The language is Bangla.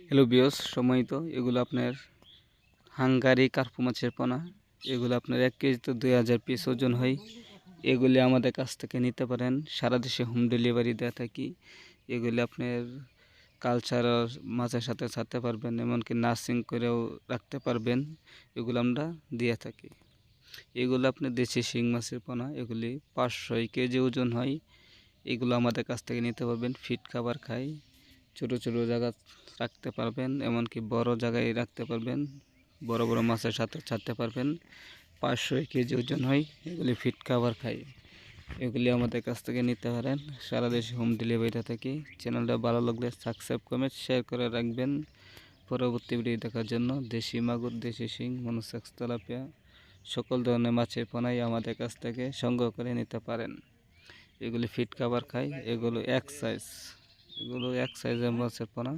হ্যালো বিয়স, সময়ত এগুলো আপনার হাঙ্গারি কার্পু মাছের পোনা। এগুলো আপনার 1 কেজিতে 2000 পিস ওজন হয়। এগুলি আমাদের কাছ থেকে নিতে পারেন। সারা দেশে হোম ডেলিভারি দেওয়া থাকি। এগুলি আপনার কালচার মাছের সাথে ছাড়তে পারবেন, এমনকি নার্সিং করেও রাখতে পারবেন। এগুলো আমরা দিয়ে থাকি। এগুলো আপনার দেশি শিং মাছের পোনা। এগুলি 500 কেজি ওজন হয়। এগুলো আমাদের কাছ থেকে নিতে পারবেন। ফিট খাবার খাই, ছোটো ছোটো জায়গা রাখতে পারবেন, এমনকি বড় জায়গায় রাখতে পারবেন। বড় বড় মাছের সাথে ছাড়তে পারবেন। 500 কেজি ওজন হয়। এগুলি ফিট খাবার খাই। এগুলি আমাদের কাছ থেকে নিতে পারেন। সারা দেশে হোম ডেলিভারিটা থাকি। চ্যানেলটা ভালো লাগলে সাবস্ক্রাইব কমেন্ট শেয়ার করে রাখবেন। পরবর্তী ভিডিও দেখার জন্য দেশি মাগুর, দেশি শিং, মনোসেক্স, তেলাপিয়া সকল ধরনের মাছের পোনাই আমাদের কাছ থেকে সংগ্রহ করে নিতে পারেন। এগুলি ফিট খাবার খায়। এগুলো এক সাইজের মাছের পোনা।